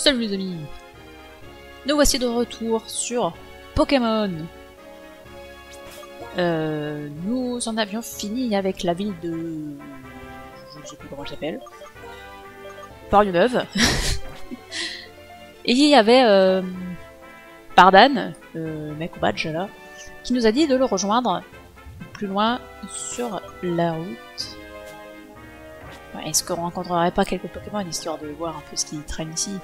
Salut les amis. Nous voici de retour sur Pokémon. Nous en avions fini avec la ville de... je ne sais plus comment elle s'appelle. Porionneuve. Et il y avait Bardan, le mec au badge là, qui nous a dit de le rejoindre plus loin sur la route. Ouais, est-ce qu'on rencontrerait pas quelques Pokémon histoire de voir un peu ce qui traîne ici?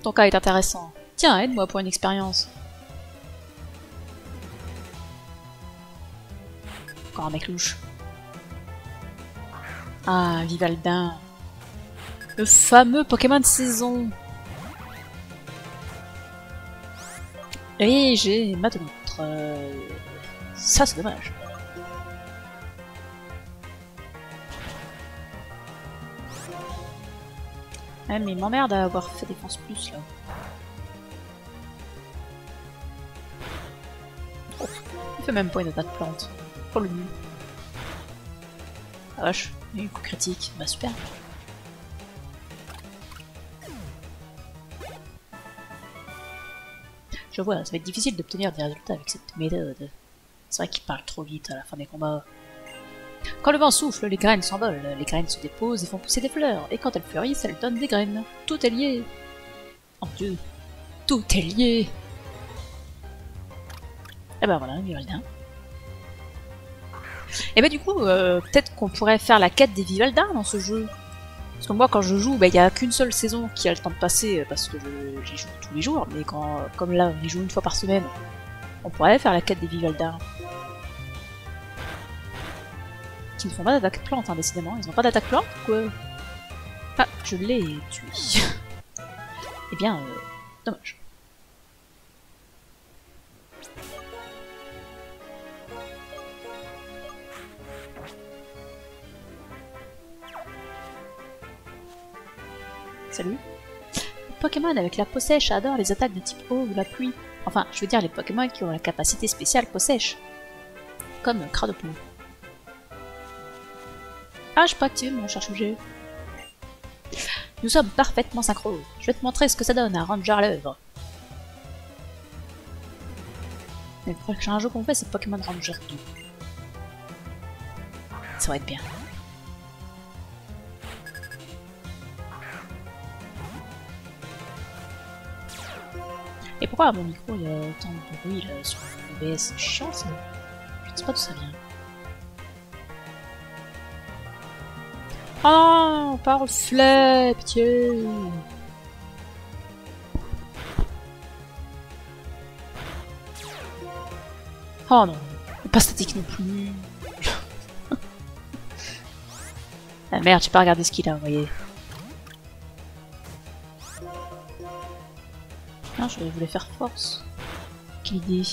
Ton cas est intéressant. Tiens, aide-moi pour une expérience. Encore un mec louche. Ah, Vivaldin. Le fameux Pokémon de saison. Et j'ai ma montre. Ça, c'est dommage. Ouais, mais il m'emmerde à avoir fait défense plus là. Oh, il fait même pas une attaque plante. Pour le nul. Ah vache, il y a eu coup critique. Bah super. Je vois, ça va être difficile d'obtenir des résultats avec cette méthode. C'est vrai qu'il parle trop vite à la fin des combats. Quand le vent souffle, les graines s'envolent, les graines se déposent et font pousser des fleurs, et quand elles fleurissent, elles donnent des graines. Tout est lié. Oh Dieu, tout est lié. Et ben voilà, Vivaldin. Et ben du coup, peut-être qu'on pourrait faire la quête des Vivaldins dans ce jeu. Parce que moi, quand je joue, il n'y a qu'une seule saison qui a le temps de passer, parce que j'y joue tous les jours, mais comme là, on y joue une fois par semaine, on pourrait faire la quête des Vivaldins. Qui ne font pas d'attaque plante, hein, décidément. Ils n'ont pas d'attaque plante, quoi. Ah, je l'ai tué. Eh bien, dommage. Salut. Les Pokémon avec la peau sèche adorent les attaques de type eau ou la pluie. Enfin, je veux dire les Pokémon qui ont la capacité spéciale peau sèche. Comme Cradopo. Ah, je peux activer mon cherche-objet. Nous sommes parfaitement synchro. Je vais te montrer ce que ça donne à Ranger à l'œuvre. Le prochain jeu qu'on fait, c'est Pokémon Ranger 2. Ça va être bien. Et pourquoi à mon micro il y a autant de bruit là sur le OBS? C'est chiant ça. Je ne sais pas d'où ça vient. Oh, parle flip, pitié. Oh non, pas statique non plus. Ah merde, j'ai pas regardé ce qu'il a envoyé. Non, je voulais faire force. Quelle idée.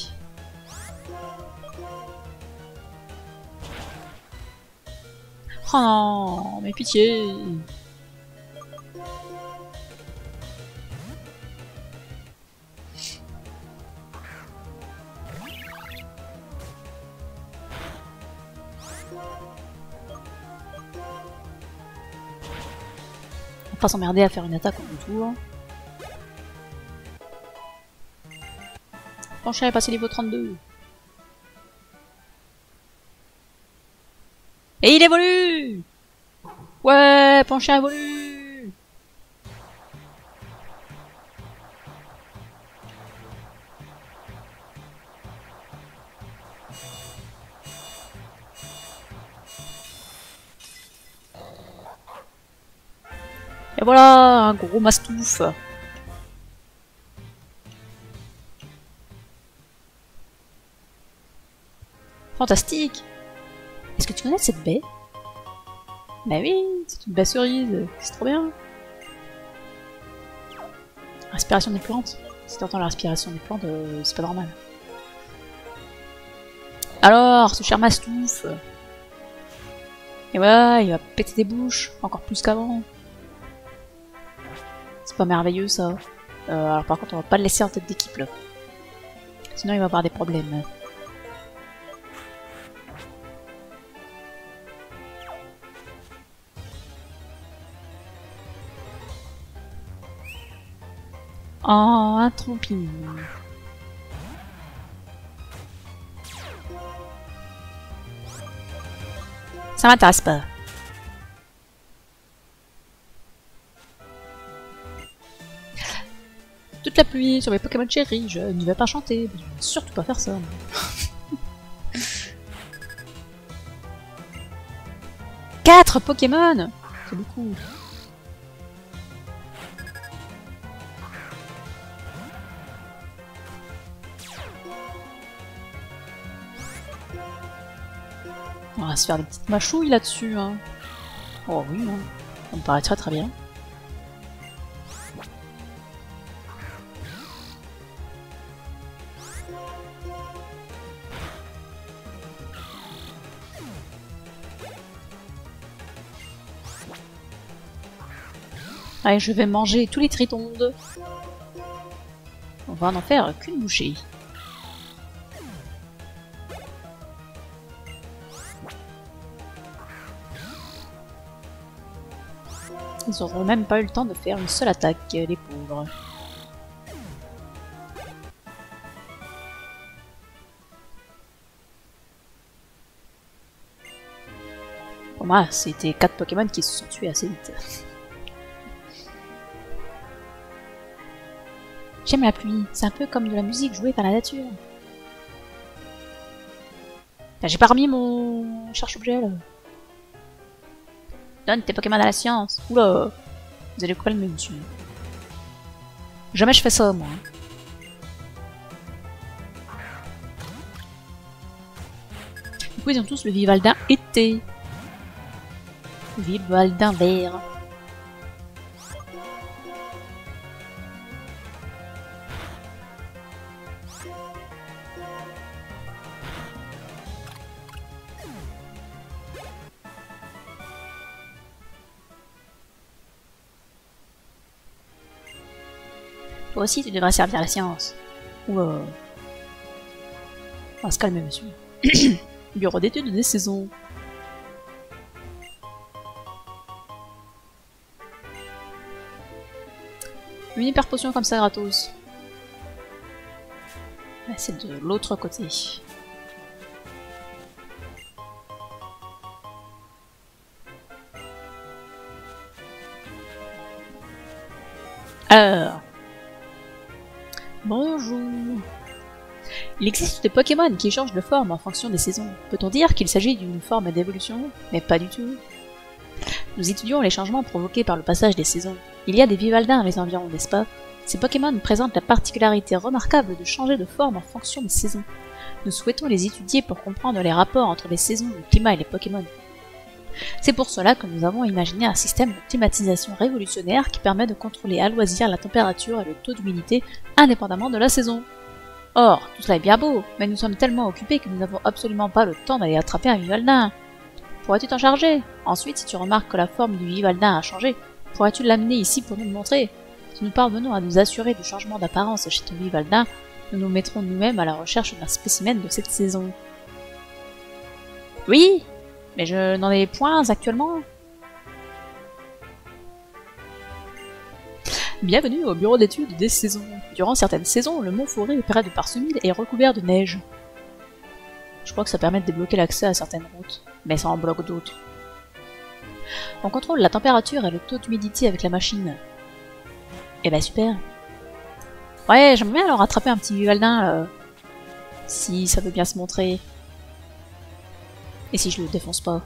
Oh non, mais pitié. On va pas s'emmerder à faire une attaque en retour. Panchien est passé niveau 32. Et il évolue! Ouais, Panchien évolue! Et voilà, un gros mastouf. Fantastique! Est-ce que tu connais cette baie? Bah oui, c'est une baie cerise, c'est trop bien. Respiration des plantes. Si t'entends la respiration des plantes, c'est pas normal. Alors, ce cher mastouf. Et voilà, il va péter des bouches, encore plus qu'avant. C'est pas merveilleux ça. Alors par contre, on va pas le laisser en tête d'équipe là. Sinon il va avoir des problèmes. Oh, un trompignon. Ça m'intéresse pas. Toute la pluie sur mes Pokémon chéris, je ne vais pas chanter. Je ne vais surtout pas faire ça. 4 Pokémon! C'est beaucoup. On va se faire des petites mâchouilles là-dessus. Hein. Oh oui, hein. Ça me paraît très très bien. Allez, je vais manger tous les tritondes. On va en faire qu'une bouchée. Ils n'auront même pas eu le temps de faire une seule attaque, les pauvres. Pour moi, c'était 4 Pokémon qui se sont tués assez vite. J'aime la pluie, c'est un peu comme de la musique jouée par la nature. J'ai pas remis mon cherche-objet là. Donne tes Pokémon à la science. Oula, vous allez calmer monsieur. Jamais je fais ça moi. Du coup ils ont tous le Vivaldin été. Le Vivaldin vert. Toi aussi, tu devrais servir la science. Ou on va se calmer, monsieur. Bureau d'études des saisons. Une hyper potion comme ça, gratos. C'est de l'autre côté. Alors... Bonjour. Il existe des Pokémon qui changent de forme en fonction des saisons. Peut-on dire qu'il s'agit d'une forme d'évolution? Mais pas du tout. Nous étudions les changements provoqués par le passage des saisons. Il y a des Vivaldins dans les environs, n'est-ce pas? Ces Pokémon présentent la particularité remarquable de changer de forme en fonction des saisons. Nous souhaitons les étudier pour comprendre les rapports entre les saisons, le climat et les Pokémon. C'est pour cela que nous avons imaginé un système de climatisation révolutionnaire qui permet de contrôler à loisir la température et le taux d'humidité indépendamment de la saison. Or, tout cela est bien beau, mais nous sommes tellement occupés que nous n'avons absolument pas le temps d'aller attraper un Vivaldin. Pourrais-tu t'en charger? Ensuite, si tu remarques que la forme du Vivaldin a changé, pourrais-tu l'amener ici pour nous le montrer? Si nous parvenons à nous assurer du changement d'apparence chez ton Vivaldin, nous nous mettrons nous-mêmes à la recherche d'un spécimen de cette saison. Oui, mais je n'en ai point actuellement. Bienvenue au bureau d'études des saisons. Durant certaines saisons, le mont Forêt près de Parsemille est recouvert de neige. Je crois que ça permet de débloquer l'accès à certaines routes, mais ça en bloque d'autres. On contrôle la température et le taux d'humidité avec la machine. Eh ben super. Ouais, j'aimerais bien alors attraper un petit Vivaldin là. Si ça veut bien se montrer. Et si je le défonce pas?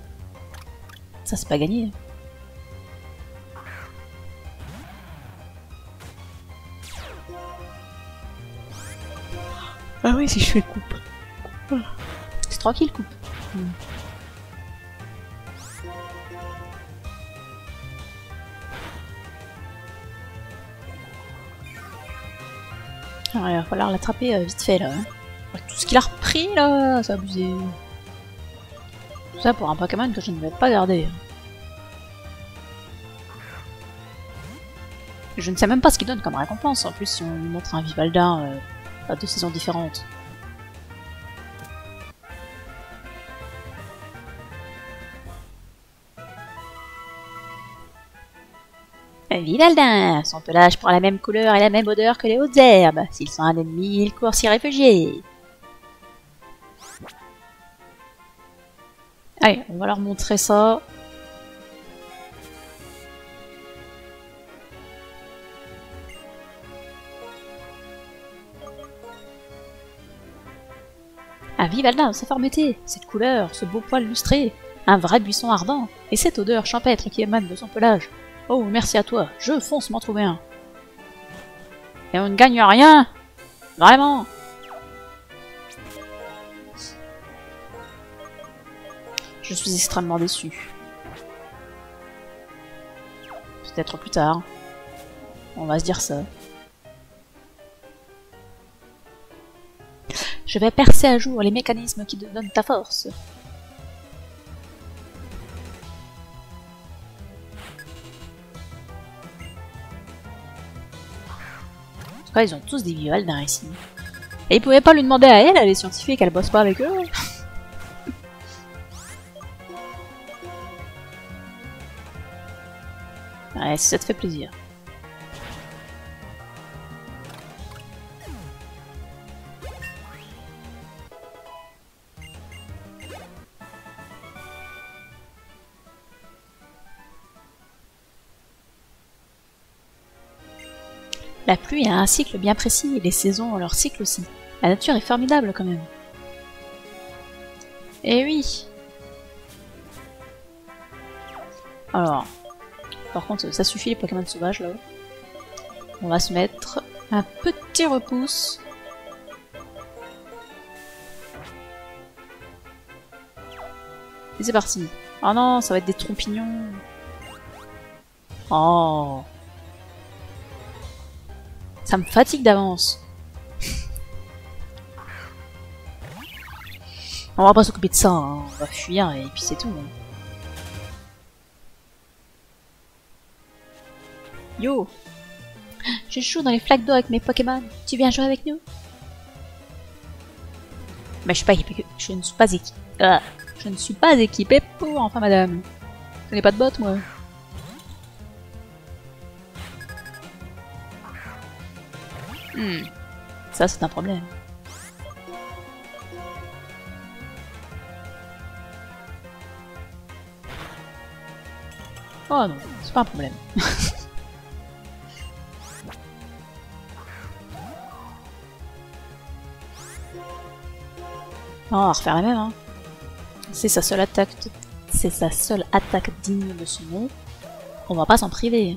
Ça c'est pas gagné. Ah oui, si je fais coupe. C'est tranquille, coupe. Alors, il va falloir l'attraper vite fait là. Tout ce qu'il a repris là, c'est abusé. Tout ça pour un Pokémon que je ne vais pas garder. Je ne sais même pas ce qu'il donne comme récompense en plus si on lui montre un Vivaldin à 2 saisons différentes. Et Vivaldin, son pelage prend la même couleur et la même odeur que les hautes herbes. S'ils sont un ennemi, ils courent s'y réfugier. Allez, on va leur montrer ça. Ah, Vivaldin, sa fermeté, cette couleur, ce beau poil lustré, un vrai buisson ardent, et cette odeur champêtre qui émane de son pelage. Oh, merci à toi, je fonce m'en trouver un. Et on ne gagne rien. Vraiment. Je suis extrêmement déçu. Peut-être plus tard. On va se dire ça. Je vais percer à jour les mécanismes qui te donnent ta force. En tout cas, ils ont tous des Vivaldins ici. Et ils pouvaient pas lui demander à elle, les scientifiques, elle bosse pas avec eux. Ouais, si ça te fait plaisir. La pluie a un cycle bien précis, et les saisons ont leur cycle aussi. La nature est formidable quand même. Eh oui. Alors, par contre, ça suffit les Pokémon sauvages là. On va se mettre un petit repousse. Et c'est parti. Oh non, ça va être des trompignons. Oh. Ça me fatigue d'avance. On va pas s'occuper de ça, hein. On va fuir et puis c'est tout. Hein. Yo! Je joue dans les flaques d'eau avec mes Pokémon. Tu viens jouer avec nous? Mais je ne suis pas équipé. Je ne suis pas équipé pour, enfin madame. Je n'ai pas de bottes moi. Ça c'est un problème. Oh non, c'est pas un problème. On va refaire la même, hein. C'est sa seule attaque. C'est sa seule attaque digne de son nom. On va pas s'en priver.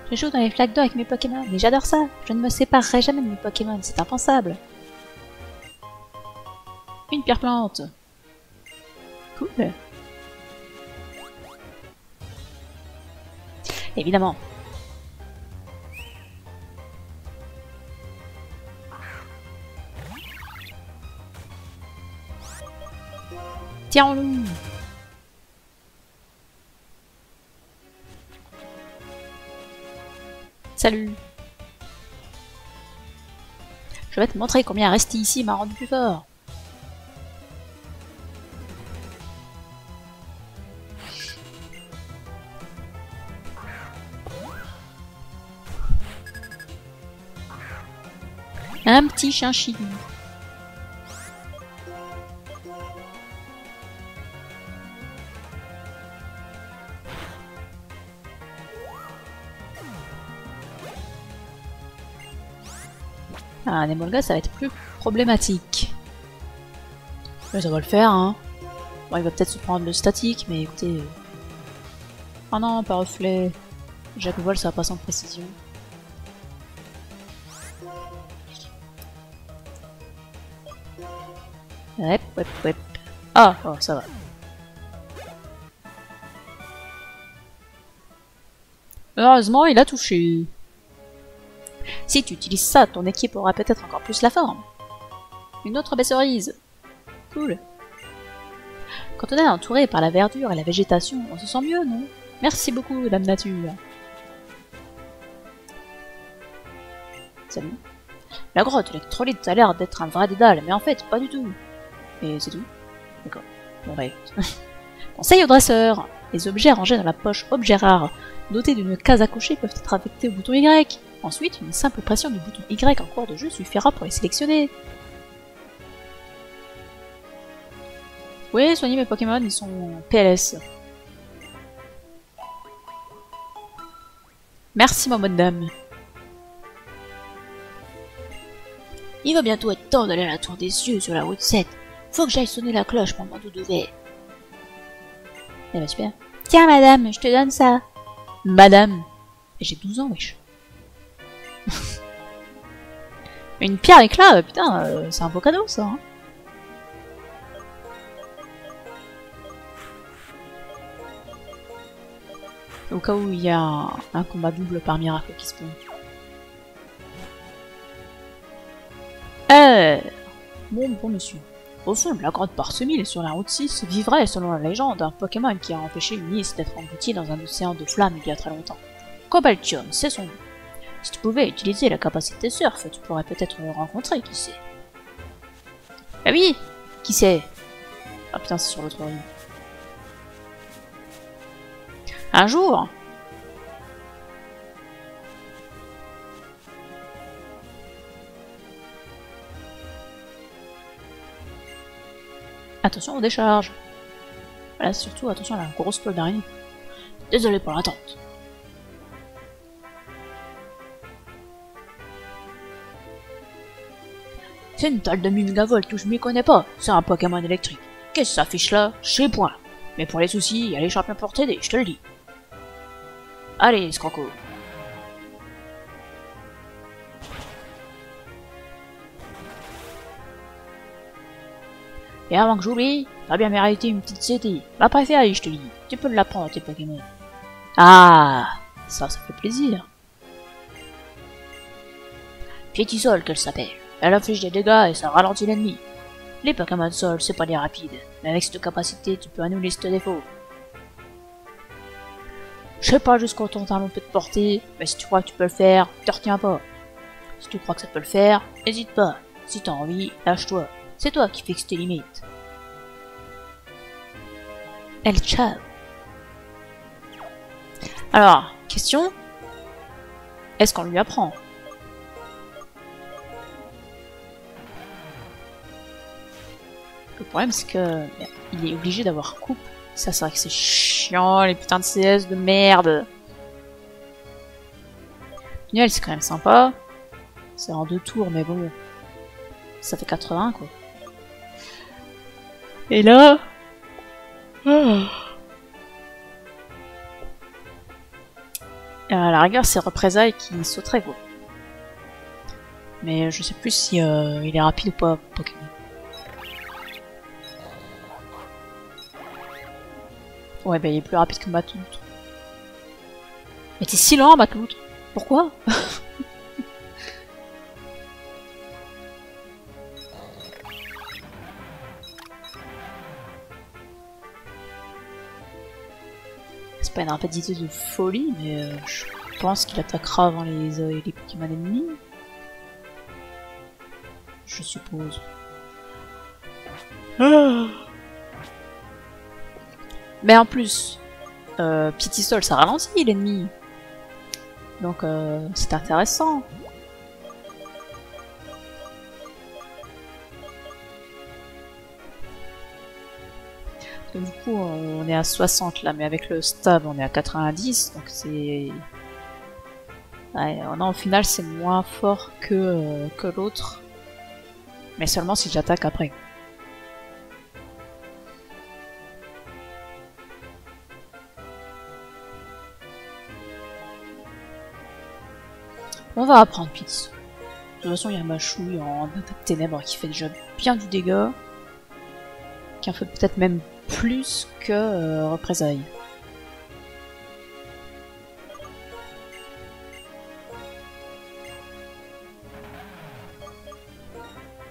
Je joue dans les flaques d'eau avec mes Pokémon, et j'adore ça. Je ne me séparerai jamais de mes Pokémon, c'est impensable. Une pierre plante. Cool. Évidemment. Tiens-le. Salut. Je vais te montrer combien rester ici m'a rendu plus fort. Un petit chinchillou. Ah, un Emolga, ça va être plus problématique. Mais ça va le faire, hein. Bon, il va peut-être se prendre le statique, mais écoutez... Oh non, pas reflet. Jacques Vol, ça va pas sans précision. Hop, hop, hop. Ah, oh, ça va. Heureusement, il a touché. Si tu utilises ça, ton équipe aura peut-être encore plus la forme. Une autre baie-cerise. Cool. Quand on est entouré par la verdure et la végétation, on se sent mieux, non? Merci beaucoup, Dame Nature. Salut. La grotte électrolyte a l'air d'être un vrai dédale, mais en fait, pas du tout. Et c'est tout. D'accord. Bon bah écoute. Conseil au dresseur. Les objets rangés dans la poche objet rare, dotés d'une case à cocher, peuvent être affectés au bouton Y. Ensuite, une simple pression du bouton Y en cours de jeu suffira pour les sélectionner. Oui, soignez mes Pokémon, ils sont PLS. Merci ma bonne dame. Il va bientôt être temps d'aller à la tour des cieux sur la route 7. Faut que j'aille sonner la cloche pour mon doudouvet. Eh ben super. Tiens madame, je te donne ça. Madame. J'ai 12 ans, wesh. Mais une pierre éclat, putain, c'est un beau cadeau ça. Hein. Au cas où il y a un combat double par miracle qui se peut. Bon monsieur. Au fond de la grotte parsemée sur la route 6 vivrait, selon la légende, un Pokémon qui a empêché Unis d'être englouti dans un océan de flammes il y a très longtemps. Cobaltium, c'est son nom. Si tu pouvais utiliser la capacité surf, tu pourrais peut-être le rencontrer, qui sait. Ah oui. Qui sait? Ah putain, c'est sur l'autre rive. Un jour. Attention aux décharges. Voilà, surtout attention à la grosse toile d'araignée. Désolé pour l'attente. C'est une toile de Mingavolt où je m'y connais pas. C'est un Pokémon électrique. Qu'est-ce que ça affiche là? Je sais point. Mais pour les soucis, il y a les champions pour t'aider, je te le dis. Allez, Scroco. Et avant que j'oublie, t'as bien mérité une petite CT. Ma préférée, je te dis. Tu peux l'apprendre à tes Pokémon. Ah, ça fait plaisir. Piétisol qu'elle s'appelle. Elle inflige des dégâts et ça ralentit l'ennemi. Les Pokémon Sol, c'est pas des rapides, mais avec cette capacité, tu peux annuler ce défaut. Je sais pas jusqu'où ton talon peut te porter, mais si tu crois que tu peux le faire, te retiens pas. Si tu crois que ça peut le faire, hésite pas. Si t'as envie, lâche-toi. C'est toi qui fixes tes limites. El Chao. Alors, question. Est-ce qu'on lui apprend? Le problème c'est que il est obligé d'avoir coupe. Ça c'est vrai que c'est chiant, les putains de CS de merde. Tunnel c'est quand même sympa. C'est en 2 tours mais bon. Ça fait 80 quoi. Et là... À la rigueur c'est représailles qui sauterait quoi. Mais je sais plus si il est rapide ou pas Pokémon. Ouais, bah il est plus rapide que Matlout. Mais t'es si lent, Matlout. Pourquoi? C'est pas une rapidité de folie, mais je pense qu'il attaquera avant les Pokémon ennemis. Je suppose. Mais en plus, Pitisol ça ralentit l'ennemi. Donc c'est intéressant. Donc, du coup on est à 60 là, mais avec le stab on est à 90, donc c'est... Ouais, non, au final c'est moins fort que l'autre. Mais seulement si j'attaque après. On va apprendre Pitis. De toute façon, il y a Machouille en attaque ténèbres qui fait déjà bien du dégât. Qui en fait peut-être même plus que représailles.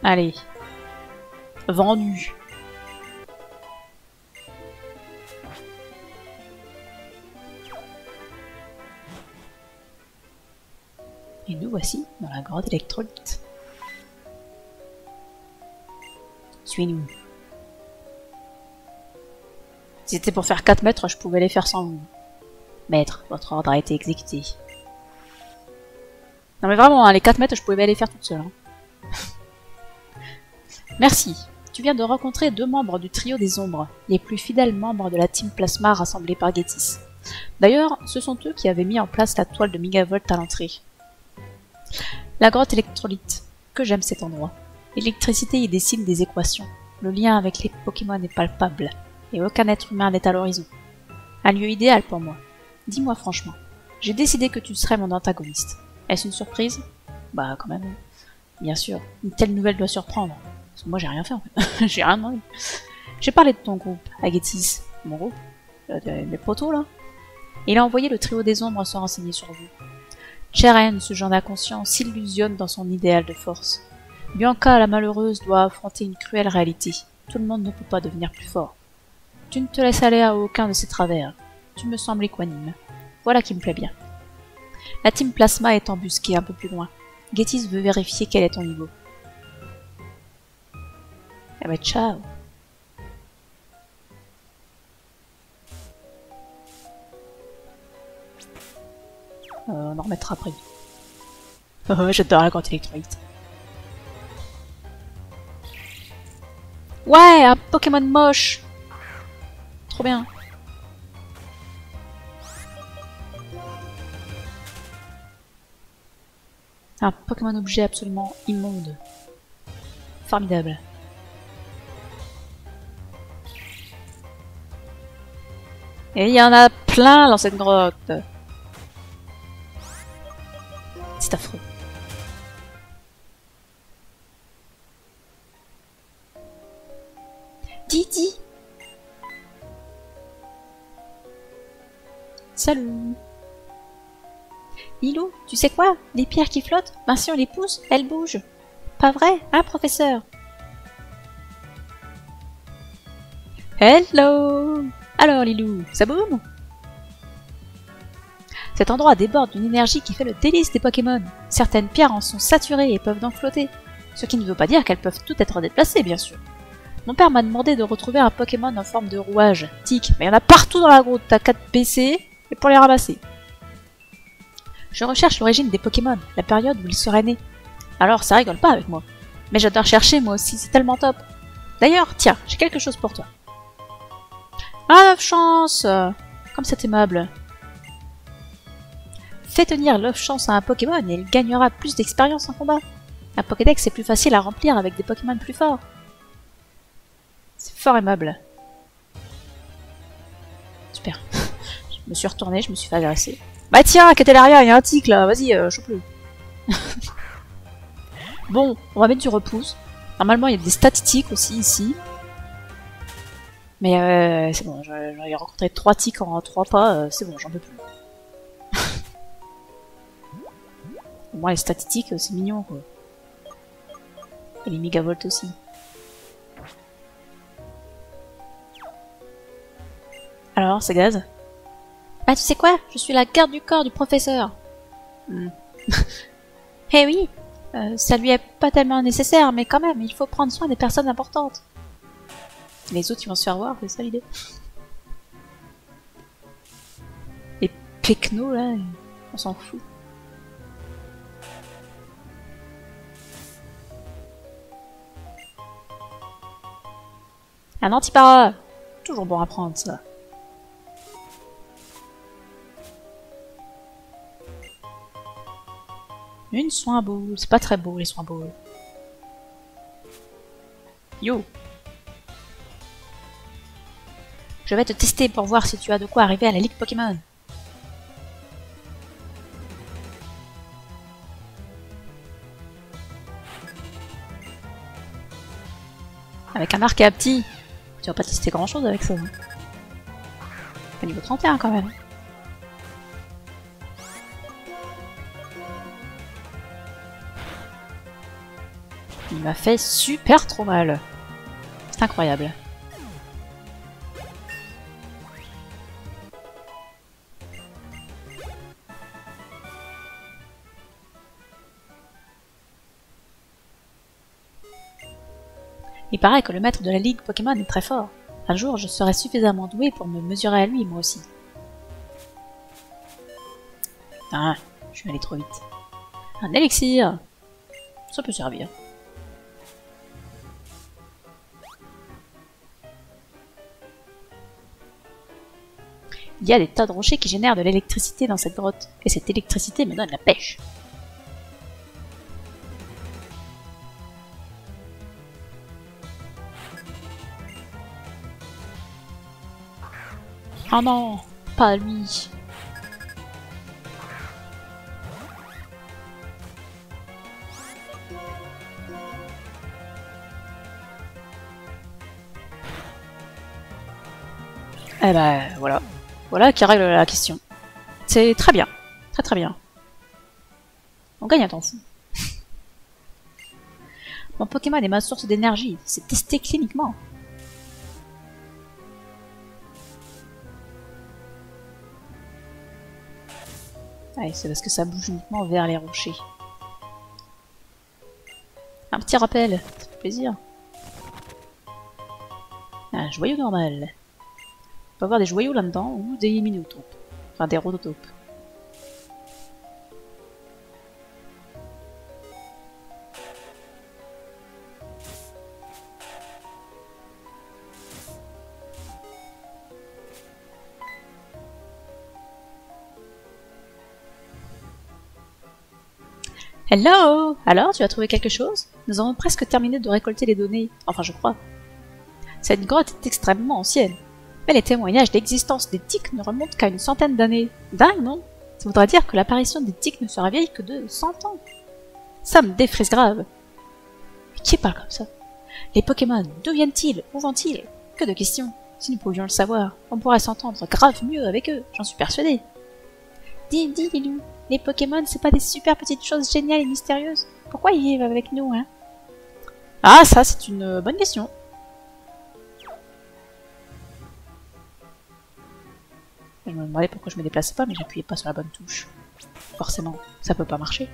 Allez. Vendu. Et nous voici dans la grotte électrolyte. Suis-nous. Si c'était pour faire 4 mètres, je pouvais les faire sans vous. Maître, votre ordre a été exécuté. Non mais vraiment, hein, les 4 mètres, je pouvais les faire toute seule. Hein. Merci. Tu viens de rencontrer 2 membres du trio des ombres, les plus fidèles membres de la Team Plasma rassemblée par Getis. D'ailleurs, ce sont eux qui avaient mis en place la toile de Megavolt à l'entrée. La grotte électrolyte. Que j'aime cet endroit. L'électricité y dessine des équations. Le lien avec les Pokémon est palpable, et aucun être humain n'est à l'horizon. Un lieu idéal pour moi. Dis-moi franchement, j'ai décidé que tu serais mon antagoniste. Est-ce une surprise? Bah quand même. Bien sûr, une telle nouvelle doit surprendre. Parce que moi j'ai rien fait en fait. J'ai rien demandé. J'ai parlé de ton groupe, à Getis. Mon groupe? Mes potos là? Il a envoyé le trio des ombres se renseigner sur vous. Cheren, ce genre d'inconscient, s'illusionne dans son idéal de force. Bianca, la malheureuse, doit affronter une cruelle réalité. Tout le monde ne peut pas devenir plus fort. Tu ne te laisses aller à aucun de ces travers. Tu me sembles équanime. Voilà qui me plaît bien. La Team Plasma est embusquée un peu plus loin. Getis veut vérifier quel est ton niveau. Eh ben ciao. On en remettra après. J'adore la grotte électrolyte. Ouais, un Pokémon moche. Trop bien. Un Pokémon objet absolument immonde. Formidable. Et il y en a plein dans cette grotte. C'est affreux. Didi. Salut. Lilou, tu sais quoi? Les pierres qui flottent, ben si on les pousse, elles bougent. Pas vrai, hein, professeur? Hello. Alors, Lilou, ça boum? Cet endroit déborde d'une énergie qui fait le délice des Pokémon. Certaines pierres en sont saturées et peuvent donc flotter. Ce qui ne veut pas dire qu'elles peuvent toutes être déplacées, bien sûr. Mon père m'a demandé de retrouver un Pokémon en forme de rouage, tic, mais il y en a partout dans la grotte, t'as 4 PC, et pour les ramasser. Je recherche l'origine des Pokémon, la période où ils seraient nés. Alors ça rigole pas avec moi. Mais j'adore chercher moi aussi, c'est tellement top. D'ailleurs, tiens, j'ai quelque chose pour toi. Ah, 9 chances. Comme c'est aimable. Fais tenir l'off chance à un Pokémon et il gagnera plus d'expérience en combat. Un Pokédex est plus facile à remplir avec des Pokémon plus forts. C'est fort aimable. Super. Je me suis retourné, je me suis fait agresser. Bah tiens, Catalaria, il y a un tic là, vas-y, chope-le. Bon, on va mettre du repousse. Normalement, il y a des statistiques aussi ici. Mais c'est bon, j'en ai rencontré 3 tics en 3 pas, c'est bon, j'en peux plus. Au moins les statistiques, c'est mignon quoi. Et les mégavolt aussi. Alors, c'est gaz? Ah, tu sais quoi? Je suis la garde du corps du professeur. Eh oui, ça lui est pas tellement nécessaire, mais quand même, il faut prendre soin des personnes importantes. Les autres, ils vont se faire voir, c'est ça l'idée. Les pecnos, là, on s'en fout. Un antipara! Toujours bon à prendre, ça. Une soin boule. C'est pas très beau, les soins boules. Yo! Je vais te tester pour voir si tu as de quoi arriver à la Ligue Pokémon. Avec un arc et un petit, tu vas pas tester grand chose avec ça. Au niveau 31 quand même. Il m'a fait super trop mal. C'est incroyable. Il paraît que le maître de la Ligue Pokémon est très fort. Un jour, je serai suffisamment doué pour me mesurer à lui, moi aussi. Ah, je suis allé trop vite. Un élixir! Ça peut servir. Il y a des tas de rochers qui génèrent de l'électricité dans cette grotte, et cette électricité me donne la pêche. Oh non, pas lui. Eh ben voilà. Voilà qui règle la question. C'est très bien. Très très bien. On gagne un temps fou. Mon Pokémon est ma source d'énergie. C'est testé cliniquement. Ouais, c'est parce que ça bouge uniquement vers les rochers. Un petit rappel, ça fait plaisir. Un joyau normal. On peut avoir des joyaux là-dedans ou des minotopes. Enfin, des rhodotopes. Hello! Alors, tu as trouvé quelque chose? Nous avons presque terminé de récolter les données. Enfin, je crois. Cette grotte est extrêmement ancienne. Mais les témoignages d'existence des tiques ne remontent qu'à une centaine d'années. Dingue, non? Ça voudrait dire que l'apparition des tiques ne sera vieille que de 100 ans. Ça me défrise grave. Mais qui parle comme ça? Les Pokémon, d'où viennent-ils? Où vont-ils? Que de questions. Si nous pouvions le savoir, on pourrait s'entendre grave mieux avec eux, j'en suis persuadée. Dis, Lilou, les Pokémon, c'est pas des super petites choses géniales et mystérieuses? Pourquoi ils vivent avec nous, hein? Ah, ça, c'est une bonne question. Je me demandais pourquoi je me déplaçais pas, mais j'appuyais pas sur la bonne touche. Forcément, ça peut pas marcher.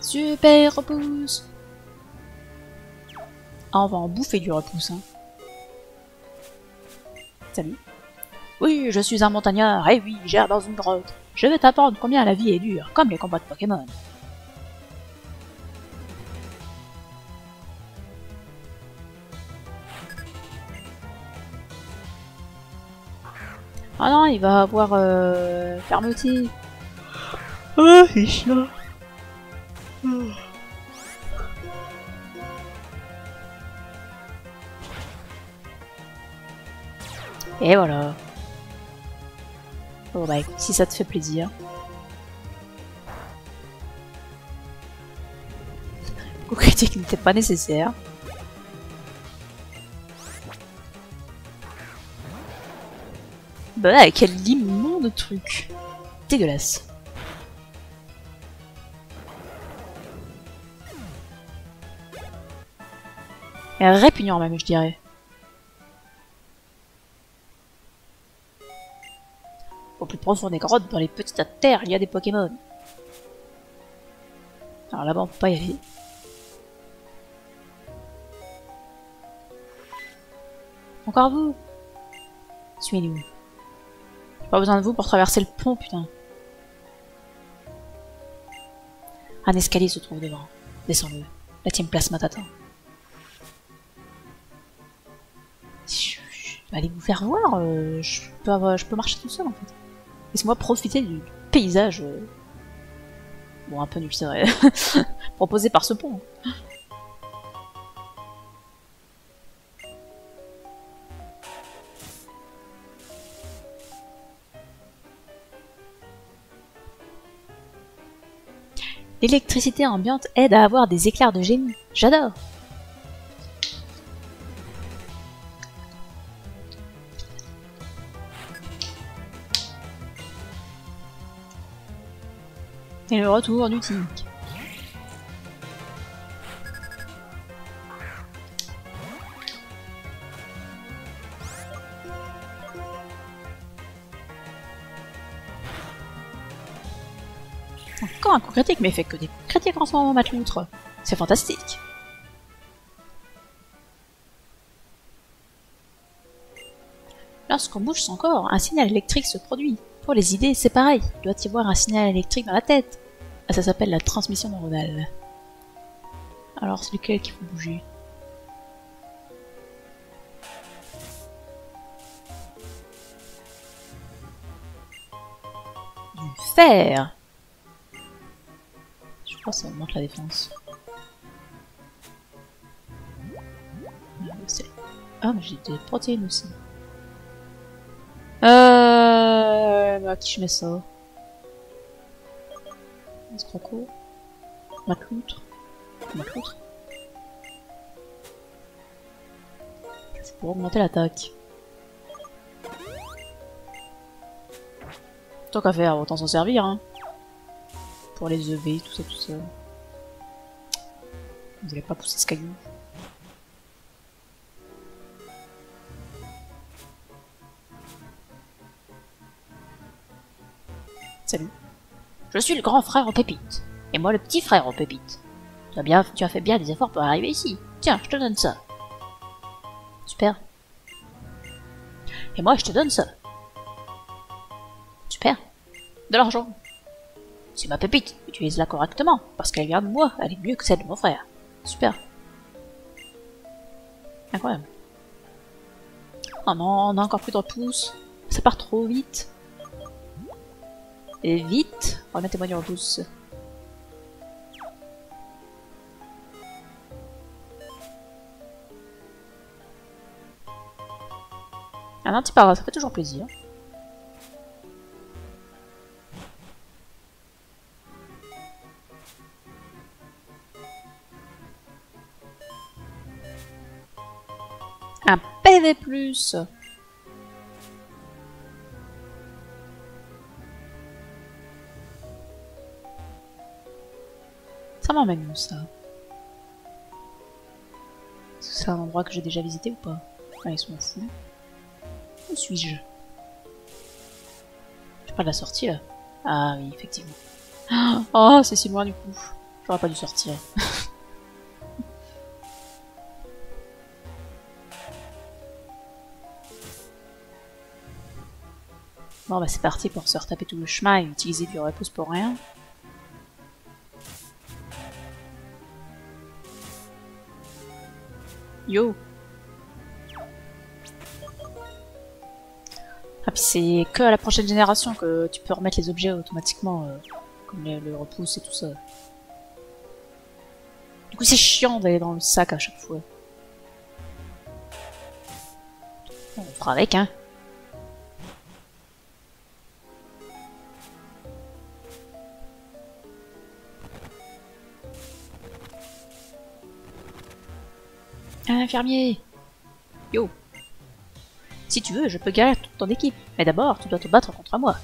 Super repousse! Ah, on va en bouffer du repousse, hein. Salut. Oui, je suis un montagnard, et oui, j'erre dans une grotte. Je vais t'apprendre combien la vie est dure, comme les combats de Pokémon. Ah non, il va avoir fermeté. Ah, c'est chiant. Et voilà. Bon bah écoute, si ça te fait plaisir. Coup critique n'était pas nécessaire. Bah quel immonde truc. Dégueulasse. Et répugnant même, je dirais. Au plus profond des grottes, dans les petites terres, il y a des Pokémon. Alors là-bas, on peut pas y aller. Encore vous? Suivez-nous. J'ai pas besoin de vous pour traverser le pont, putain. Un escalier se trouve devant. Descends-le. La team Plasma t'attend. Allez vous faire voir, je peux marcher tout seul en fait. Laisse-moi profiter du paysage. Bon, un peu nul, c'est vrai. Proposé par ce pont. L'électricité ambiante aide à avoir des éclairs de génie. J'adore. Et le retour du tic. Encore un coup critique, mais il fait que des coups critiques en ce moment, Matloutre. C'est fantastique. Lorsqu'on bouge son corps, un signal électrique se produit. Pour les idées, c'est pareil. Il doit y avoir un signal électrique dans la tête. Ah, ça s'appelle la transmission neuronale. Alors, c'est lequel qu'il faut bouger? Du fer! Je crois que ça augmente la défense. Ah, mais j'ai des protéines aussi. À qui je mets ça? Escroco? Macloutre? Macloutre? C'est pour augmenter l'attaque. Tant qu'à faire, autant s'en servir, hein. Pour les EV, tout ça, tout ça. Vous allez pas pousser ce caillou. Salut. Je suis le grand frère en pépite. Et moi le petit frère en pépite. Tu as fait bien des efforts pour arriver ici. Tiens, je te donne ça. Super. Et moi je te donne ça. Super. De l'argent. C'est ma pépite. Utilise-la correctement. Parce qu'elle vient de moi. Elle est mieux que celle de mon frère. Super. Incroyable. Oh non, on a encore plus de repousse. Ça part trop vite. Et vite, remettez-moi du repousse. Un anti-para, ça fait toujours plaisir. Un PV+. Ça m'emmène où ça? Est-ce que c'est un endroit que j'ai déjà visité ou pas? Ah, ils sont fous. Où suis-je? Je parle de la sortie là. Ah oui, effectivement. Oh, c'est si loin du coup. J'aurais pas dû sortir. Bon bah c'est parti pour se retaper tout le chemin et utiliser du repousse pour rien. Yo! Ah puis c'est que à la prochaine génération que tu peux remettre les objets automatiquement, comme le repousse et tout ça. Du coup c'est chiant d'aller dans le sac à chaque fois. On fera avec hein. Un infirmier! Yo! Si tu veux, je peux guérir toute ton équipe. Mais d'abord, tu dois te battre contre moi.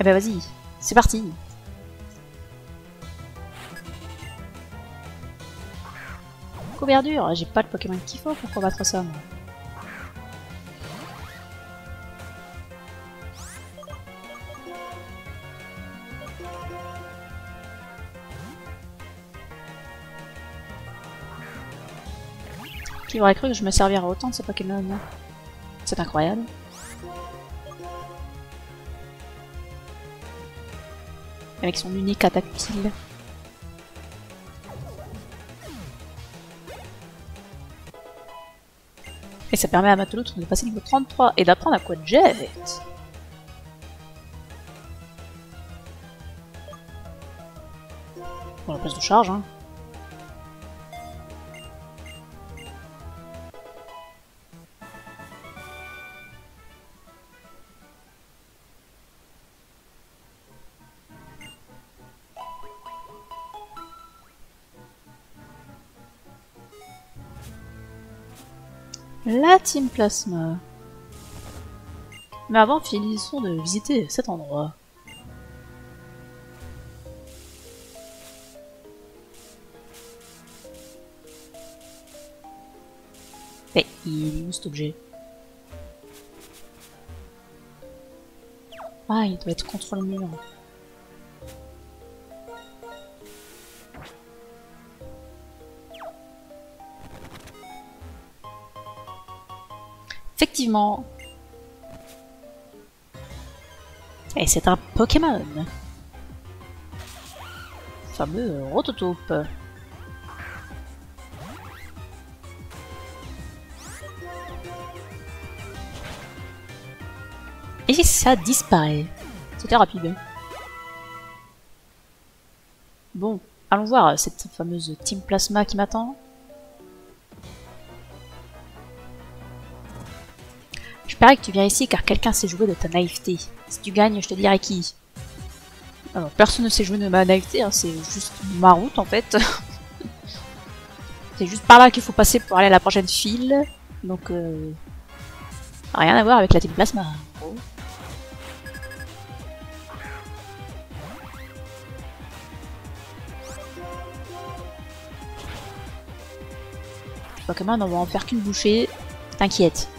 Eh ben vas-y, c'est parti! Couverture, j'ai pas le Pokémon qu'il faut pour combattre ça, moi. Qui aurait cru que je me servirais autant de ce Pokémon? C'est incroyable. Avec son unique attaque pile. Et ça permet à Mateloute de passer niveau 33 et d'apprendre à quoi de jet. Bon, la place de charge, hein. La Team Plasma. Mais avant, finissons de visiter cet endroit. Mais il est où cet objet? Ah, il doit être contre le mur. Effectivement. Et c'est un Pokémon. Le fameux Rototope. Et ça disparaît. C'était rapide. Bon, allons voir cette fameuse Team Plasma qui m'attend. Je parie que tu viens ici car quelqu'un s'est joué de ta naïveté. Si tu gagnes, je te dirai qui. Alors, personne ne s'est joué de ma naïveté, hein, c'est juste ma route en fait. C'est juste par là qu'il faut passer pour aller à la prochaine file. Donc, rien à voir avec la Team Plasma. Oh. Pokémon, on va en faire qu'une bouchée. T'inquiète.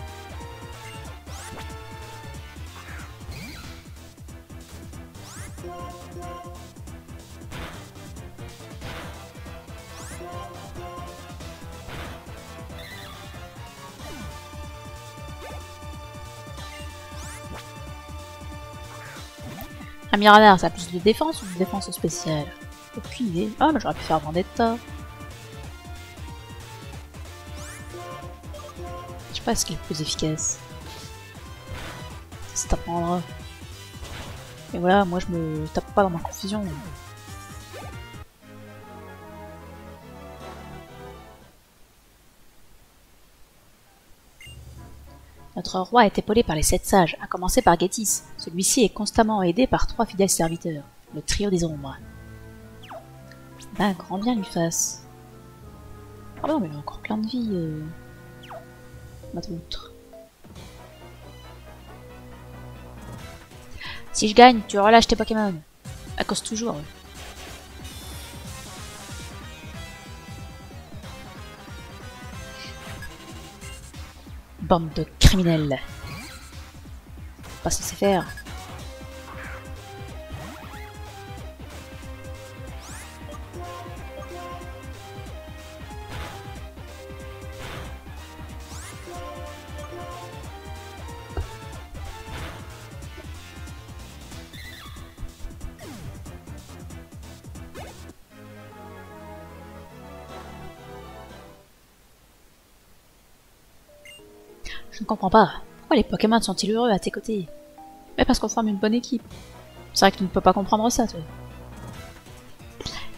Un Mirador, ça a plus de défense ou de défense spéciale? Aucune idée. Ah, mais j'aurais pu faire Vendetta. Je sais pas ce qui est le plus efficace. Ça t'apprendra. Et voilà, moi je me tape pas dans ma confusion. Notre roi est épaulé par les 7 sages, à commencer par Gétis. Celui-ci est constamment aidé par 3 fidèles serviteurs, le trio des ombres. Ben, grand bien lui fasse. Ah non, mais il a encore plein de vie, notre outre. Si je gagne, tu relâches tes Pokémon. À cause toujours. Bande de criminels. Pas censé faire. Je ne comprends pas. Pourquoi les Pokémon sont-ils heureux à tes côtés? Mais parce qu'on forme une bonne équipe. C'est vrai que tu ne peux pas comprendre ça, toi.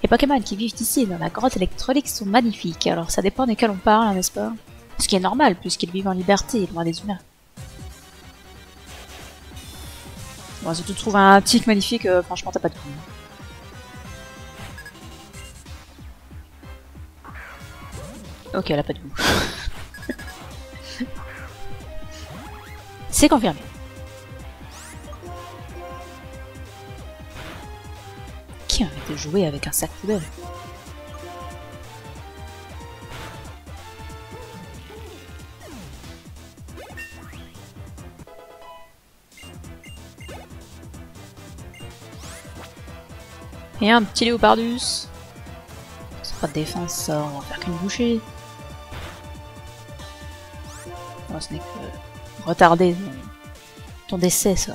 Les Pokémon qui vivent ici dans la grotte électronique sont magnifiques, alors ça dépend desquels on parle, n'est-ce pas? Ce qui est normal, puisqu'ils vivent en liberté, loin des humains. Bon, si tu trouves un tic magnifique, franchement, t'as pas de goût. Ok, elle a pas de goût. C'est confirmé. Qui a envie de jouer avec un sac poubelle? Et un petit Léopardus. C'est pas de défense, ça, on va faire qu'une bouchée. Non, ce n'est que retarder ton décès, ça.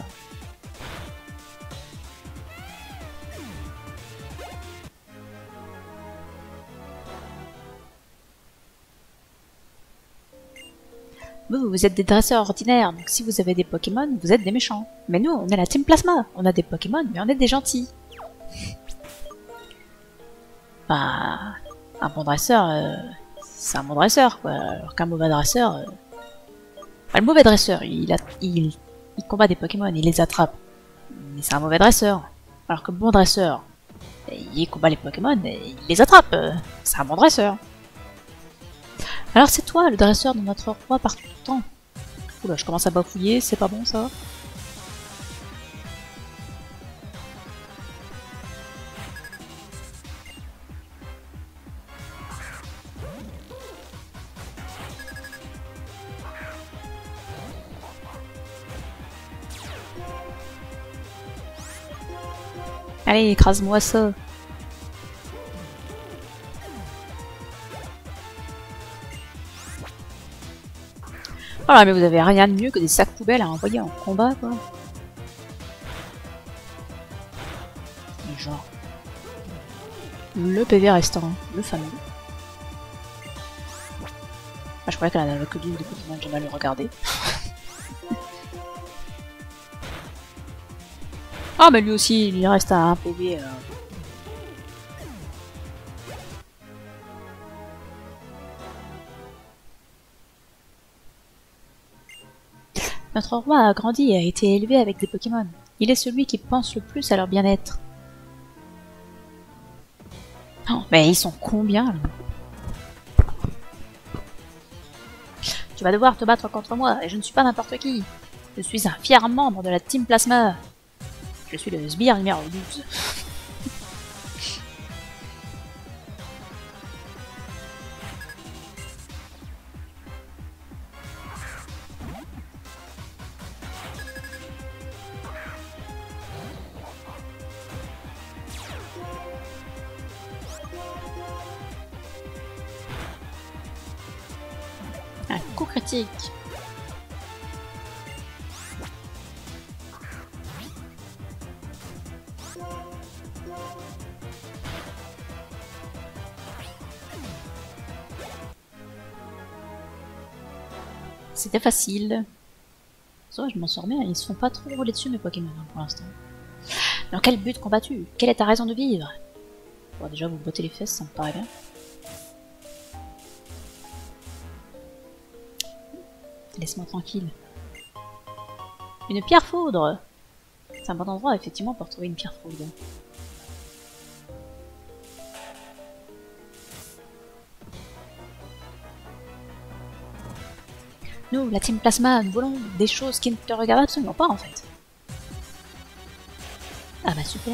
Vous êtes des dresseurs ordinaires, donc si vous avez des Pokémon, vous êtes des méchants. Mais nous, on est la Team Plasma. On a des Pokémon, mais on est des gentils. Bah, un bon dresseur, c'est un bon dresseur, quoi. Alors qu'un mauvais dresseur... Enfin, le mauvais dresseur, il combat des Pokémon, il les attrape. Mais c'est un mauvais dresseur. Alors que le bon dresseur, il combat les Pokémon et il les attrape. C'est un bon dresseur. Alors c'est toi, le dresseur de notre roi par tout le temps. Oula, je commence à bafouiller, c'est pas bon ça. Allez, écrase-moi ça. Voilà, mais vous avez rien de mieux que des sacs poubelles à envoyer en combat, quoi. Mais genre... Le PV restaurant, le fameux. Ah, je croyais qu'elle avait que 12 de Pokémon, j'ai mal le regarder. Ah, mais lui aussi, il reste à un PV. Notre roi a grandi et a été élevé avec des Pokémon. Il est celui qui pense le plus à leur bien-être. Oh, mais ils sont combien, là? Tu vas devoir te battre contre moi, et je ne suis pas n'importe qui. Je suis un fier membre de la Team Plasma. Je suis le sbire numéro 12. Un coup critique. C'était facile. Ça, je m'en sors bien, ils se font pas trop rouler dessus mes Pokémon hein, pour l'instant. Dans quel but combat-tu? Quelle est ta raison de vivre? Bon, déjà vous bottez les fesses, ça me paraît bien. Laisse-moi tranquille. Une pierre foudre! C'est un bon endroit effectivement pour trouver une pierre foudre. Nous, la Team Plasma, nous voulons des choses qui ne te regardent absolument pas en fait. Ah bah super.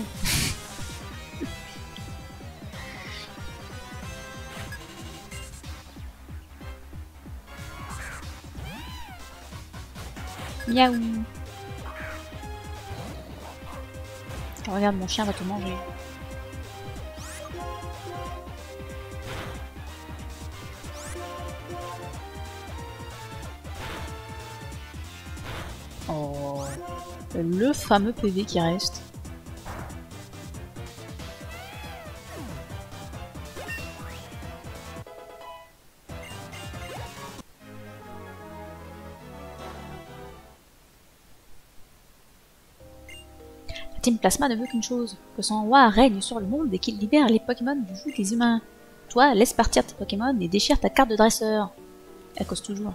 Miaou. Regarde, mon chien va te manger. Oh, le fameux PV qui reste. Team Plasma ne veut qu'une chose, que son roi règne sur le monde et qu'il libère les Pokémon du joug des humains. Toi, laisse partir tes Pokémon et déchire ta carte de dresseur. Elle cause toujours.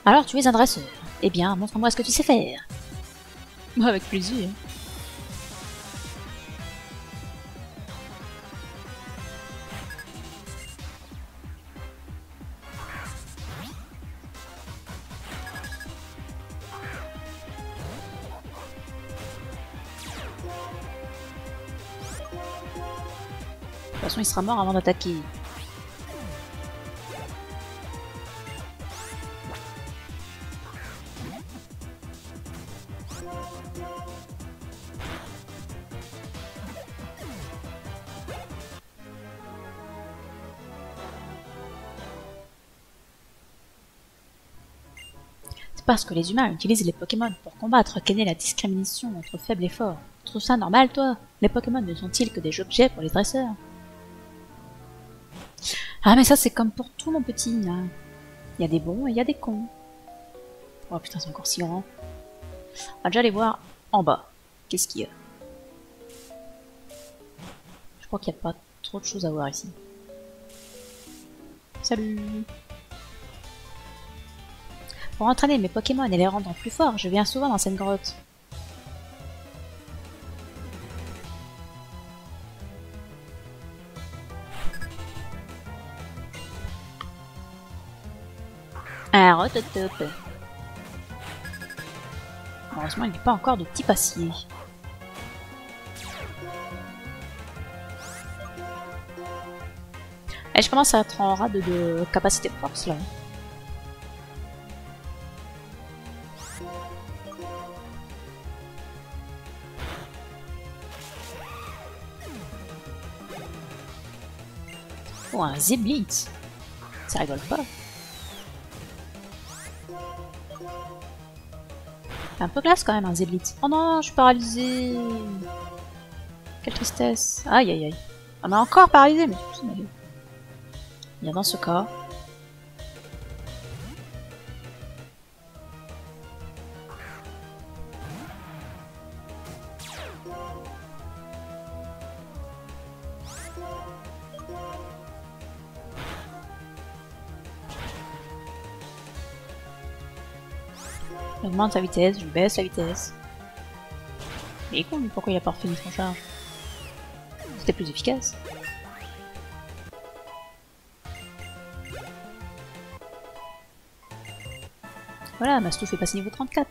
Alors tu es un dresseur. Eh bien, montre-moi ce que tu sais faire. Avec plaisir. De toute façon, il sera mort avant d'attaquer. C'est parce que les humains utilisent les Pokémon pour combattre qu'est née la discrimination entre faibles et forts. Tu trouves ça normal, toi? Les Pokémon ne sont-ils que des objets pour les dresseurs? Ah mais ça c'est comme pour tout mon petit, hein. Il y a des bons et il y a des cons. Oh putain c'est encore si grand. On va déjà aller voir en bas. Qu'est-ce qu'il y a? Je crois qu'il n'y a pas trop de choses à voir ici. Salut! Pour entraîner mes Pokémon et les rendre plus forts, je viens souvent dans cette grotte. Un Rototope. Heureusement, il n'y a pas encore de petit passier. Et je commence à être en rade de capacité de force là. Oh, un Zeblitz. Ça rigole pas. C'est un peu classe quand même, un Zeblitz. Oh non, je suis paralysée. Quelle tristesse. Aïe aïe aïe. On a encore paralysé, mais c'est mal. Bien dans ce cas. J'augmente sa vitesse, je baisse la vitesse. Il est con, lui, pourquoi il a pas refait son charge? C'était plus efficace. Voilà, Mastouf est passé niveau 34.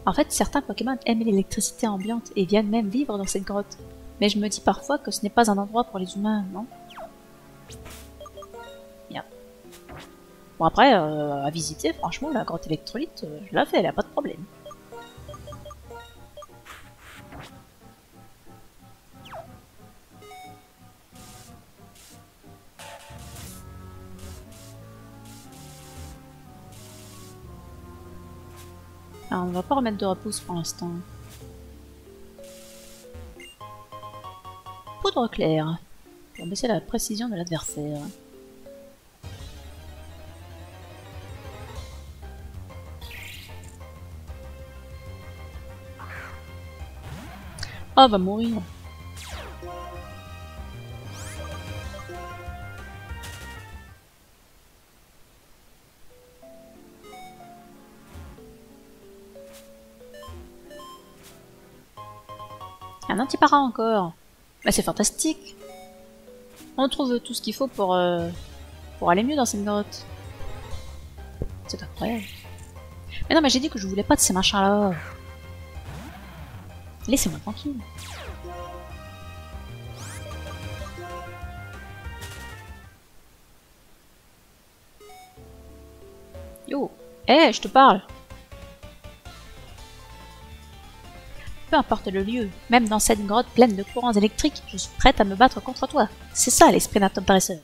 En fait, certains Pokémon aiment l'électricité ambiante et viennent même vivre dans cette grotte. Mais je me dis parfois que ce n'est pas un endroit pour les humains, non? Bien. Bon après, à visiter, franchement, la grotte électrolyte, je la fais, elle a pas de problème. Alors, on va pas remettre de repousse pour l'instant. Poudre claire, pour baisser la précision de l'adversaire. Ah, va mourir. Un anti-para encore. Bah, c'est fantastique. On trouve tout ce qu'il faut pour aller mieux dans cette grotte. C'est incroyable. Mais non, mais j'ai dit que je voulais pas de ces machins-là. Laissez-moi tranquille. Yo, je te parle. Peu importe le lieu, même dans cette grotte pleine de courants électriques, je suis prête à me battre contre toi. C'est ça l'esprit d'un top dresseur.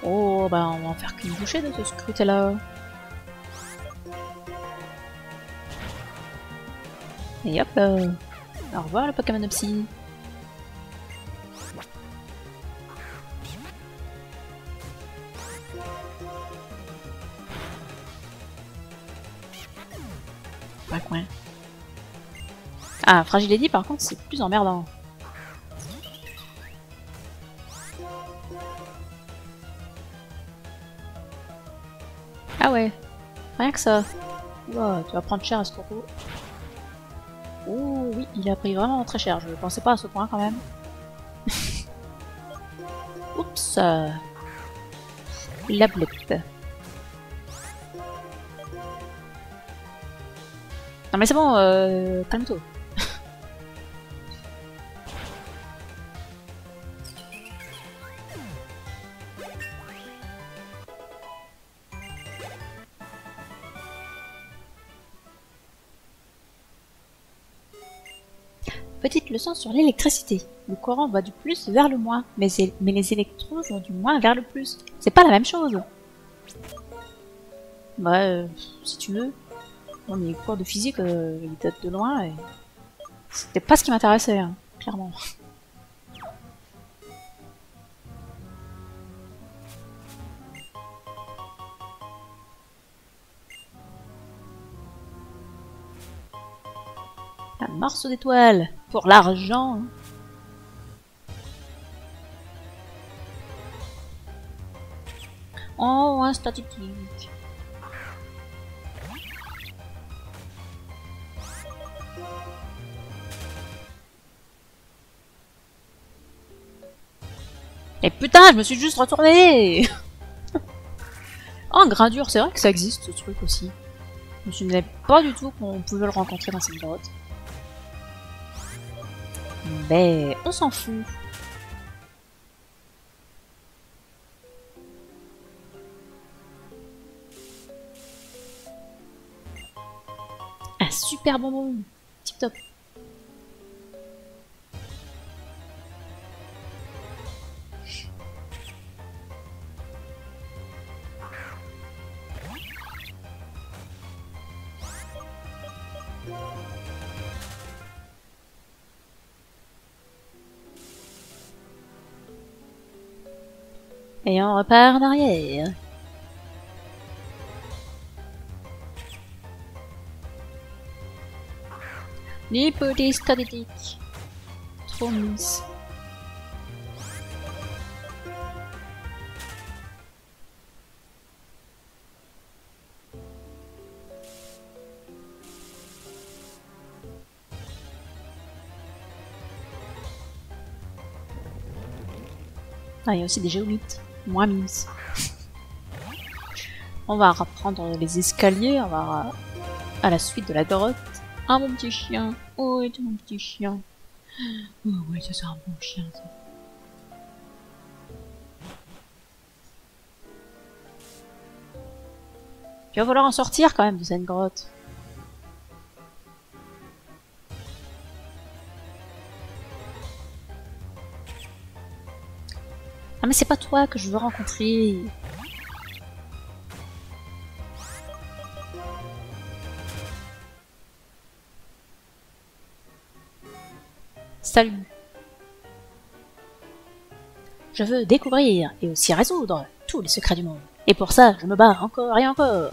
Oh, bah on va en faire qu'une bouchée de ce scruté-là. Et hop, au revoir le Pokémon Psy. Pas coin. Ah, Fragile Eddy par contre c'est plus emmerdant. Ah ouais, rien que ça. Wow, tu vas prendre cher à ce coco. Oh oui, il a pris vraiment très cher, je ne pensais pas à ce point quand même. Oups, la blette. Non mais c'est bon, calme-toi. Petite leçon sur l'électricité. Le courant va du plus vers le moins, mais les électrons vont du moins vers le plus. C'est pas la même chose. Bah, si tu veux. Bon, les cours de physique, ils datent de loin et c'était pas ce qui m'intéressait, hein, clairement. Un morceau d'étoile pour l'argent. Hein. Oh, un statique. Et putain, je me suis juste retournée. Oh, gradure, c'est vrai que ça existe ce truc aussi. Je me souvenais pas du tout qu'on pouvait le rencontrer dans cette grotte. Ben, on s'en fout. Un super bonbon. Tip top. Et on repart en arrière. L'hypothèse statistique. Trop mince. Ah, il y a aussi des géomythes. Moins minces. On va reprendre les escaliers, on va à la suite de la grotte. Ah mon petit chien, oh et mon petit chien. Oh oui, ça c'est un bon chien ça. Il va falloir en sortir quand même de cette grotte. Ah mais c'est pas toi que je veux rencontrer. Salut. Je veux découvrir et aussi résoudre tous les secrets du monde. Et pour ça, je me bats encore et encore.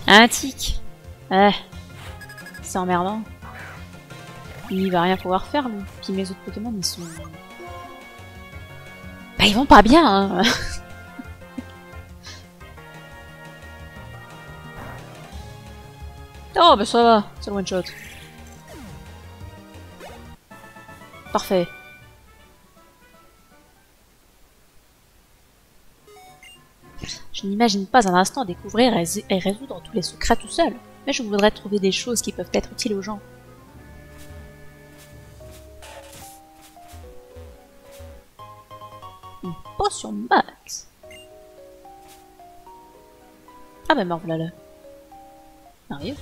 Un tic. C'est emmerdant. Il va rien pouvoir faire lui. Puis mes autres Pokémon ils sont... Bah ils vont pas bien hein. Oh bah ça va, c'est le one shot. Parfait. Je n'imagine pas un instant découvrir et résoudre tous les secrets tout seul, mais je voudrais trouver des choses qui peuvent être utiles aux gens. Une potion max. Ah bah me voilà là. Merveilleux.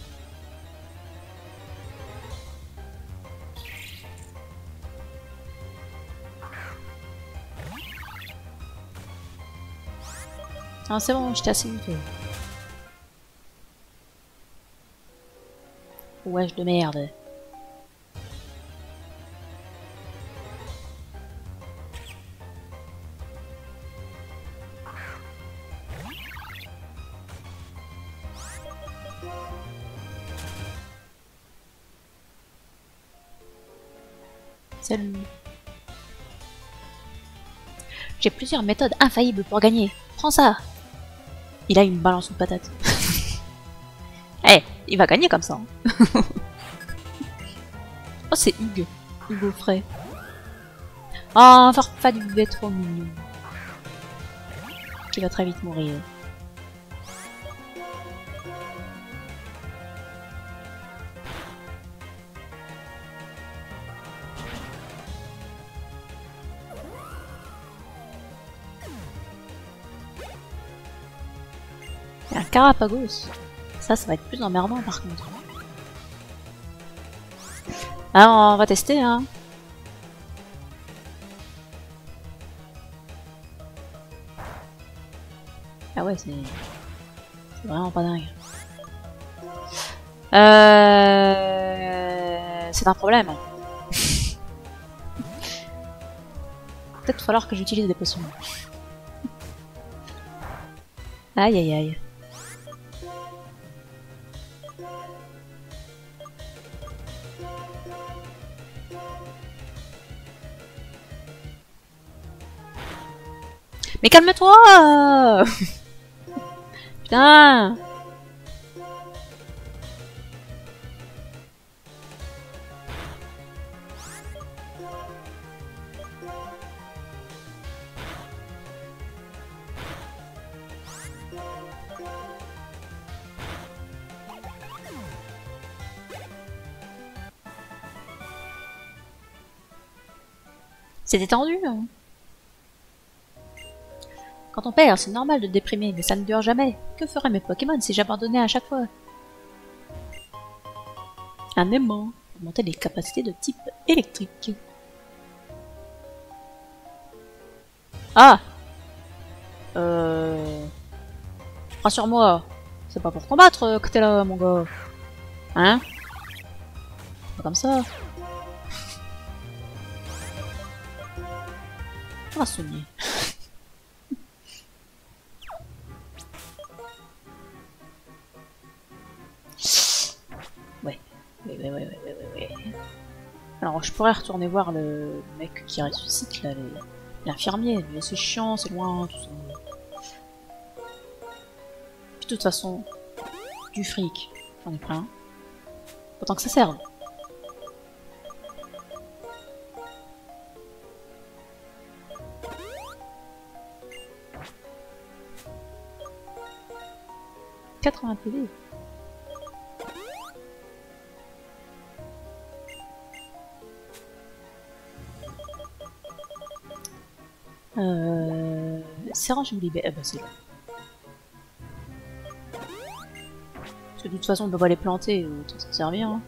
Ah c'est bon, j'étais assez muté. Wesh de merde. Salut. J'ai plusieurs méthodes infaillibles pour gagner. Prends ça. Il a une balance de patates. Eh, il va gagner comme ça. Hein. Oh, c'est Hugues. Hugo Fray. Oh, Farfadet trop mignon. Qui va très vite mourir. Un Carapagos. Ça va être plus emmerdant par contre. Ah, on va tester, hein. Ah ouais, c'est vraiment pas dingue. C'est un problème. Peut-être falloir que j'utilise des potions. Aïe aïe aïe. Mais calme-toi. Putain. C'est tendu, hein. Quand on perd, c'est normal de déprimer, mais ça ne dure jamais. Que feraient mes Pokémon si j'abandonnais à chaque fois? Un aimant. Augmenter les capacités de type électrique. Ah! Rassure-moi. C'est pas pour combattre que t'es là, mon gars. Hein? Pas comme ça. On va soigner. Ouais. Alors, je pourrais retourner voir le mec qui ressuscite, là, l'infirmier. Mais c'est chiant, c'est loin, tout ça. Puis, de toute façon, du fric, j'en ai plein. Autant que ça serve. « 80 PV. Serrant, je me libère. Ah bah c'est là. Parce que de toute façon on peut pas les planter, autant s'en servir. Hein.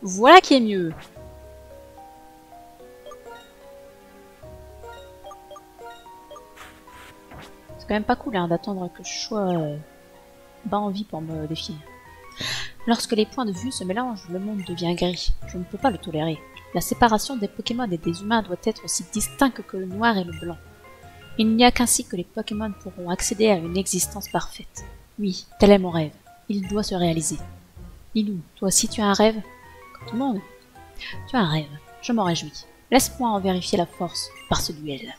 Voilà qui est mieux. C'est quand même pas cool hein, d'attendre que je sois bas en vie pour me défier. Lorsque les points de vue se mélangent, le monde devient gris. Je ne peux pas le tolérer. La séparation des Pokémon et des humains doit être aussi distincte que le noir et le blanc. Il n'y a qu'ainsi que les Pokémon pourront accéder à une existence parfaite. Oui, tel est mon rêve. Il doit se réaliser. Lilou, toi aussi tu as un rêve? Comme tout le monde. Tu as un rêve. Je m'en réjouis. Laisse-moi en vérifier la force par ce duel.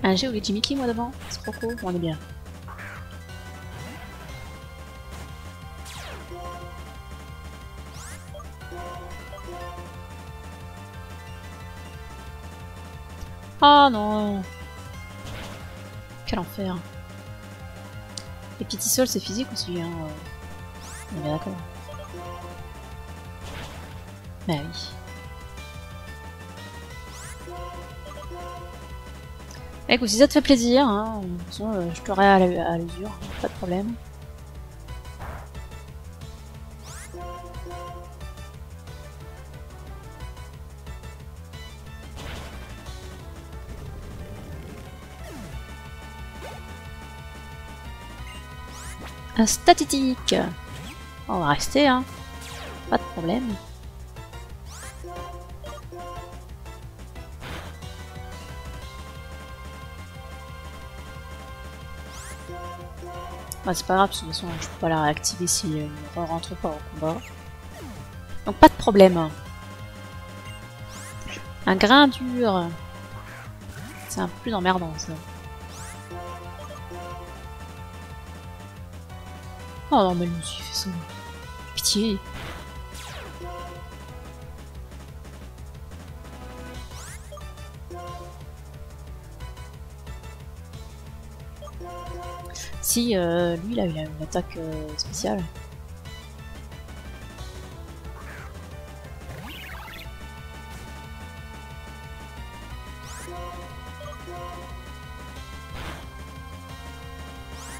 Un G ou les Jimmy moi devant? C'est trop cool, on est bien. Oh non! Quel enfer! Les petits sols c'est physique aussi, hein. On est bien d'accord. Bah oui. Écoute, si ça te fait plaisir, hein, de toute façon, je t'aurai à l'usure, pas de problème. Un statistique. On va rester, hein. Pas de problème. Bah, c'est pas grave, parce que de toute façon je peux pas la réactiver si elle ne rentre pas au combat. Donc pas de problème. Un grain dur. C'est un peu plus emmerdant ça. Oh non mais lui il fait ça. Pitié. Si, lui là, il a une attaque spéciale.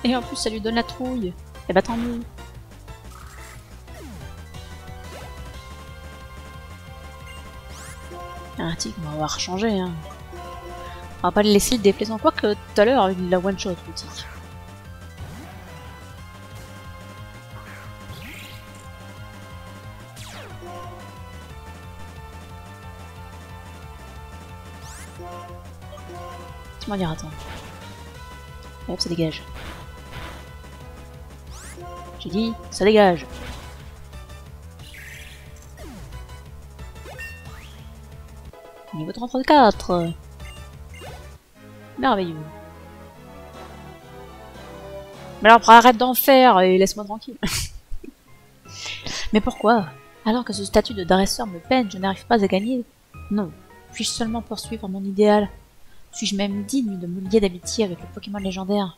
Et en plus, ça lui donne la trouille. Et bah tant mieux. Un tigre, on va voir changer. Hein. On va pas le laisser le déplaisant. Quoique tout à l'heure, il l'a one shot le tigre. Comment dire, attends. Et hop, ça dégage. J'ai dit, ça dégage. Niveau 34. Merveilleux. Mais alors arrête d'en faire et laisse-moi tranquille. Mais pourquoi? Alors que ce statut de dresseur me peine, je n'arrive pas à gagner. Non. Puis-je seulement poursuivre mon idéal? Suis-je même digne de me lier d'amitié avec le Pokémon légendaire?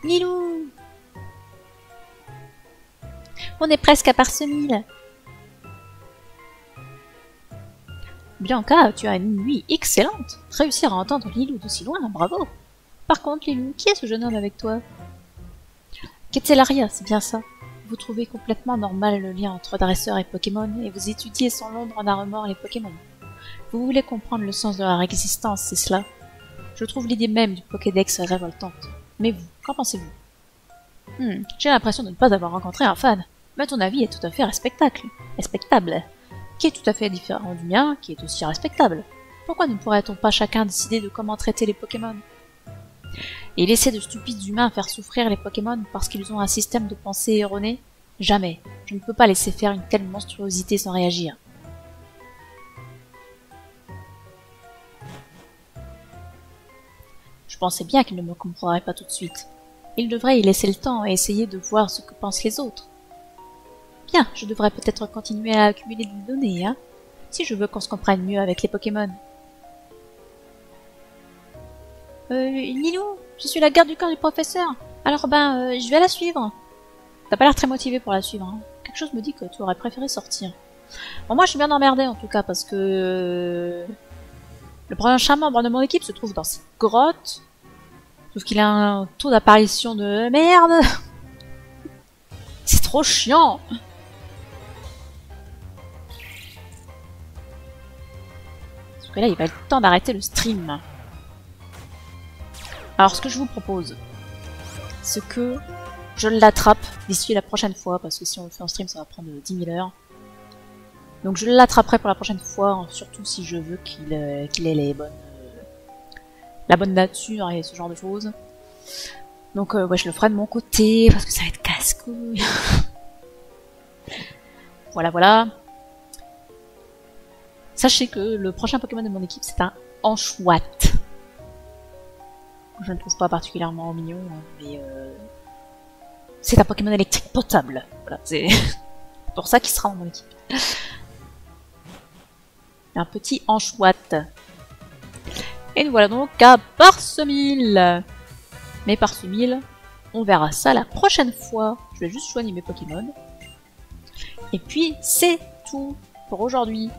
Lilou! On est presque à Parsemille. Bianca, tu as une nuit excellente. Réussir à entendre Lilou d'aussi loin, bravo. Par contre, Lilou, qui est ce jeune homme avec toi? Quetzelaria, c'est bien ça. Vous trouvez complètement normal le lien entre dresseur et Pokémon, et vous étudiez sans l'ombre en un remords les Pokémon. Vous voulez comprendre le sens de leur existence, c'est cela? Je trouve l'idée même du Pokédex révoltante. Mais vous, qu'en pensez-vous? J'ai l'impression de ne pas avoir rencontré un fan, mais ton avis est tout à fait respectable, qui est tout à fait différent du mien, qui est aussi respectable. Pourquoi ne pourrait-on pas chacun décider de comment traiter les Pokémon? Et laisser de stupides humains faire souffrir les Pokémon parce qu'ils ont un système de pensée erroné? Jamais. Je ne peux pas laisser faire une telle monstruosité sans réagir. Je pensais bien qu'il ne me comprendrait pas tout de suite. Il devrait y laisser le temps et essayer de voir ce que pensent les autres. Bien, je devrais peut-être continuer à accumuler des données, hein, si je veux qu'on se comprenne mieux avec les Pokémon. Lilou, je suis la garde du corps du professeur. Alors je vais la suivre. T'as pas l'air très motivé pour la suivre, hein. Quelque chose me dit que tu aurais préféré sortir. Bon, moi je suis bien emmerdée en tout cas parce que... le prochain membre de mon équipe se trouve dans cette grotte. Sauf qu'il a un taux d'apparition de merde. C'est trop chiant. Parce que là, il va être temps d'arrêter le stream. Alors, ce que je vous propose, c'est que je l'attrape d'ici la prochaine fois, parce que si on le fait en stream, ça va prendre 10 000 heures. Donc je l'attraperai pour la prochaine fois, surtout si je veux qu'il ait la bonne nature et ce genre de choses. Donc ouais, je le ferai de mon côté, parce que ça va être casse-couille. Voilà. Sachez que le prochain Pokémon de mon équipe, c'est un Anchouat. Je ne trouve pas particulièrement mignon, mais c'est un Pokémon électrique potable. Voilà, c'est pour ça qu'il sera dans mon équipe. Un petit Anchouat. Et nous voilà donc à Parsemille. Mais Parsemille, on verra ça la prochaine fois. Je vais juste soigner mes Pokémon. Et puis c'est tout pour aujourd'hui.